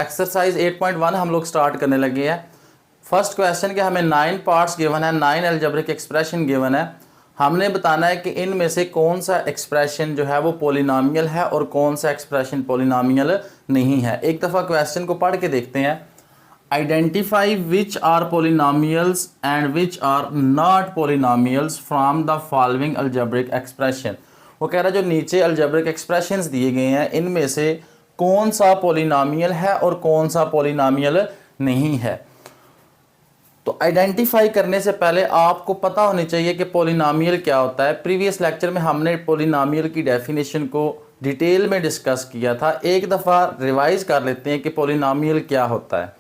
Exercise 8.1 हम लोग start करने लगे हैं। फर्स्ट क्वेश्चन के हमें 9 पार्ट्स गिवन है, 9 अलजेब्रिक एक्सप्रेशन गिवन है। हमने बताना है कि इनमें से कौन सा एक्सप्रेशन जो है वो पॉलिनोमियल है और कौन सा एक्सप्रेशन पॉलिनोमियल नहीं है। एक दफ़ा क्वेश्चन को पढ़ के देखते हैं। Identify which are polynomials and which are not polynomials from the following algebraic expression. वो कह रहा है जो नीचे अलजेब्रिक एक्सप्रेशंस दिए गए हैं इनमें से कौन सा पॉलिनोमियल है और कौन सा पॉलिनोमियल नहीं है। तो आइडेंटिफाई करने से पहले आपको पता होनी चाहिए कि पॉलिनोमियल क्या होता है। प्रीवियस लेक्चर में हमने पॉलिनोमियल की डेफिनेशन को डिटेल में डिस्कस किया था। एक दफ़ा रिवाइज कर लेते हैं कि पॉलिनोमियल क्या होता है।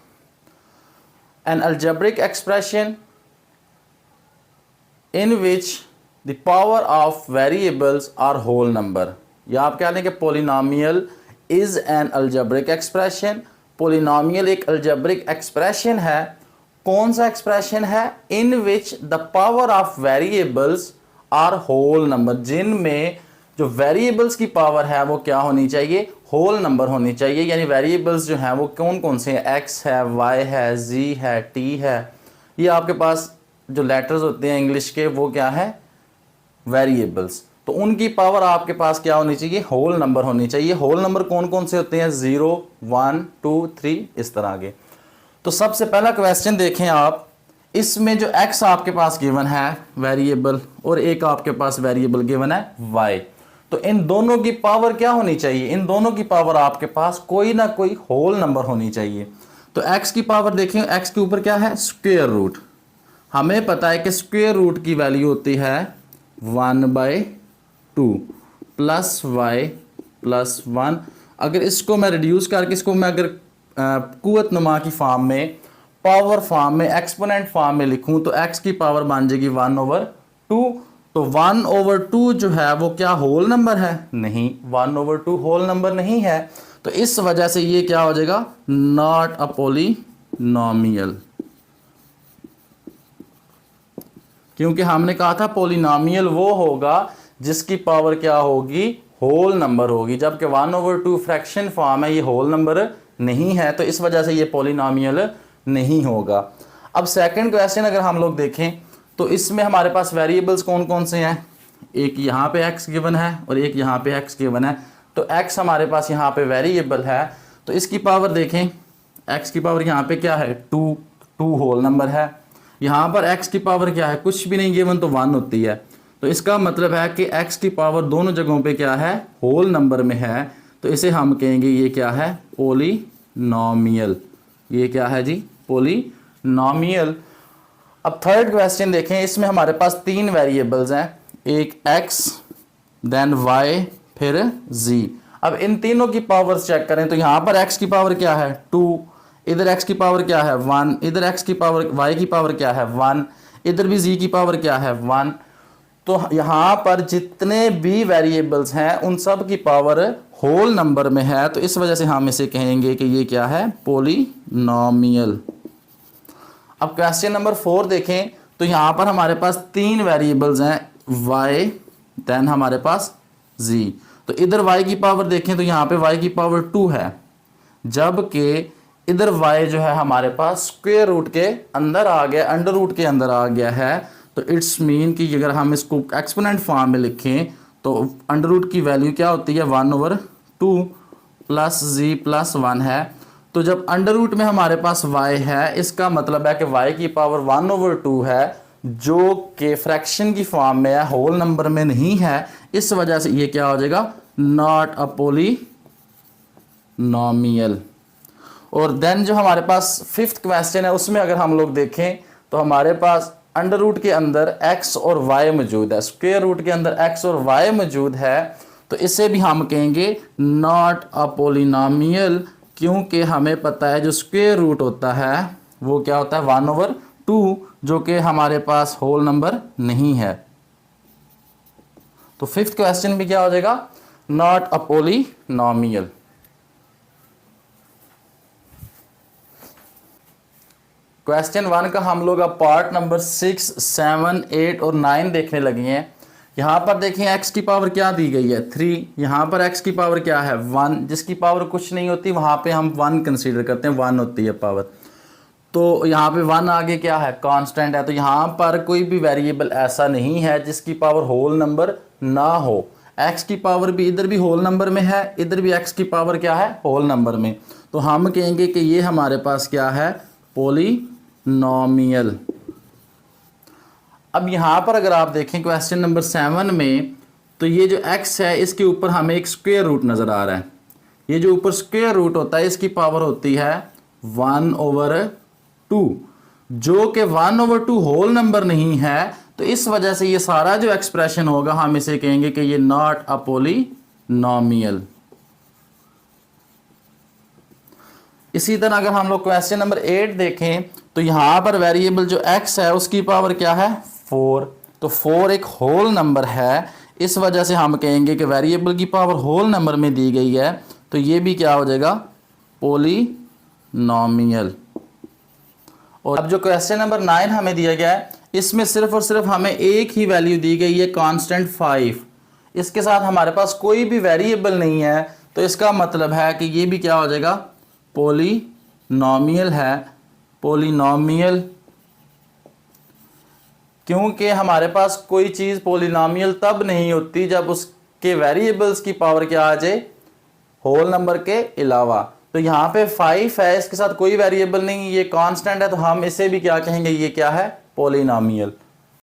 An algebraic expression in which the power of variables are whole number, या आप कह लें कि polynomial is an algebraic expression. Polynomial एक अलजेब्रिक एक्सप्रेशन है। कौन सा एक्सप्रेशन है? In which the power of variables are whole number, जिनमें जो वेरिएबल्स की पावर है वो क्या होनी चाहिए? होल नंबर होनी चाहिए। यानी वेरिएबल्स जो हैं वो कौन कौन से हैं? एक्स है, वाई है, जी है, टी है। ये आपके पास जो लेटर्स होते हैं इंग्लिश के वो क्या है? वेरिएबल्स। तो उनकी पावर आपके पास क्या होनी चाहिए? होल नंबर होनी चाहिए। होल नंबर कौन कौन से होते हैं? 0, 1, 2, 3 इस तरह के। तो सबसे पहला क्वेश्चन देखें आप। इसमें जो x आपके पास गिवन है वेरिएबल और एक आपके पास वेरिएबल गिवन है y, तो इन दोनों की पावर क्या होनी चाहिए? इन दोनों की पावर आपके पास कोई ना कोई होल नंबर होनी चाहिए। तो x की पावर देखें, x के ऊपर क्या है? Square root. हमें पता है कि स्क्वायर रूट की वैल्यू होती है 1/2 प्लस y प्लस 1। अगर इसको मैं रिड्यूस करके इसको मैं अगर कुव्वत नुमा की फॉर्म में, पावर फॉर्म में, एक्सपोनेंट फॉर्म में लिखूं तो x की पावर बन जाएगी 1/2। तो 1/2 जो है वो क्या होल नंबर है? नहीं, 1/2 होल नंबर नहीं है। तो इस वजह से ये क्या हो जाएगा? Not a polynomial. क्योंकि हमने कहा था पॉलिनोमियल वो होगा जिसकी पावर क्या होगी? होल नंबर होगी, जबकि 1/2 फ्रैक्शन फॉर्म है, ये होल नंबर नहीं है। तो इस वजह से ये पॉलिनोमियल नहीं होगा। अब सेकंड क्वेश्चन अगर हम लोग देखें तो इसमें हमारे पास वेरिएबल्स कौन कौन से हैं? एक यहाँ पे x गिवन है और एक यहाँ पे x गिवन है। तो x हमारे पास यहाँ पे वेरिएबल है, तो इसकी पावर देखें। x की पावर यहाँ पे क्या है? 2 होल नंबर है। यहाँ पर x की पावर क्या है? कुछ भी नहीं गिवन, तो 1 होती है। तो इसका मतलब है कि x की पावर दोनों जगहों पे क्या है? होल नंबर में है। तो इसे हम कहेंगे ये क्या है? पॉलिनोमियल। ये क्या है जी? पॉलिनोमियल। अब थर्ड क्वेश्चन देखें। इसमें हमारे पास 3 वेरिएबल्स हैं, एक x, देन y, फिर z। अब इन तीनों की पावर्स चेक करें तो यहाँ पर x की पावर क्या है? 2, इधर x की पावर क्या है? 1, इधर x की पावर, y की पावर क्या है? 1, इधर भी z की पावर क्या है? 1। तो यहाँ पर जितने भी वेरिएबल्स हैं उन सब की पावर होल नंबर में है। तो इस वजह से हम इसे कहेंगे कि ये क्या है? पॉलिनोमियल। अब क्वेश्चन नंबर 4 देखें तो यहाँ पर हमारे पास 3 वेरिएबल्स हैं, y, देन हमारे पास z। तो इधर y की पावर देखें तो यहाँ पे y की पावर 2 है, जबकि इधर y जो है हमारे पास स्क्वायर रूट के अंदर आ गया, अंडर रूट के अंदर आ गया है। तो इट्स मीन कि अगर हम इसको एक्सपोनेंट फॉर्म में लिखें तो अंडर रूट की वैल्यू क्या होती है? 1/2 प्लस z प्लस 1 है। तो जब अंडर रूट में हमारे पास y है, इसका मतलब है कि y की पावर 1/2 है, जो कि फ्रैक्शन की फॉर्म में है, होल नंबर में नहीं है। इस वजह से ये क्या हो जाएगा? Not a polynomial. और देन जो हमारे पास फिफ्थ क्वेश्चन है उसमें अगर हम लोग देखें तो हमारे पास अंडर रूट के अंदर x और y मौजूद है, स्क्वायर रूट के अंदर x और y मौजूद है। तो इसे भी हम कहेंगे नॉट अ पॉलिनोमियल, क्योंकि हमें पता है जो स्क्वायर रूट होता है वो क्या होता है? 1/2, जो कि हमारे पास होल नंबर नहीं है। तो फिफ्थ क्वेश्चन भी क्या हो जाएगा? Not a polynomial. क्वेश्चन 1 का हम लोग अब पार्ट नंबर 6, 7, 8 और 9 देखने लगे हैं। यहाँ पर देखें x की पावर क्या दी गई है 3, यहाँ पर x की पावर क्या है 1, जिसकी पावर कुछ नहीं होती वहाँ पे हम 1 कंसीडर करते हैं, 1 होती है पावर। तो यहाँ पे 1 आगे क्या है कांस्टेंट है, तो यहाँ पर कोई भी वेरिएबल ऐसा नहीं है जिसकी पावर होल नंबर ना हो। x की पावर भी इधर भी होल नंबर में है, इधर भी x की पावर क्या है होल नंबर में, तो हम कहेंगे कि ये हमारे पास क्या है पॉलिनॉमियल। अब यहाँ पर अगर आप देखें क्वेश्चन नंबर 7 में, तो ये जो x है इसके ऊपर हमें एक स्क्वायर रूट नज़र आ रहा है। ये जो ऊपर स्क्वायर रूट होता है इसकी पावर होती है 1/2, जो कि 1/2 होल नंबर नहीं है, तो इस वजह से ये सारा जो एक्सप्रेशन होगा हम इसे कहेंगे कि ये नॉट अ पॉलिनॉमियल। इसी तरह अगर हम लोग क्वेश्चन नंबर 8 देखें, तो यहाँ पर वेरिएबल जो x है उसकी पावर क्या है 4, तो 4 एक होल नंबर है, इस वजह से हम कहेंगे कि वेरिएबल की पावर होल नंबर में दी गई है, तो ये भी क्या हो जाएगा पॉलिनॉमियल। और अब जो क्वेश्चन नंबर 9 हमें दिया गया है, इसमें सिर्फ और सिर्फ हमें एक ही वैल्यू दी गई है कांस्टेंट 5, इसके साथ हमारे पास कोई भी वेरिएबल नहीं है, तो इसका मतलब है कि ये भी क्या हो जाएगा पॉलिनॉमियल है। पॉलिनॉमियल क्योंकि हमारे पास कोई चीज़ पॉलिनॉमियल तब नहीं होती जब उसके वेरिएबल्स की पावर क्या आ जाए होल नंबर के अलावा। तो यहाँ पे 5 है, इसके साथ कोई वेरिएबल नहीं, ये कांस्टेंट है, तो हम इसे भी क्या कहेंगे ये क्या है पॉलिनॉमियल।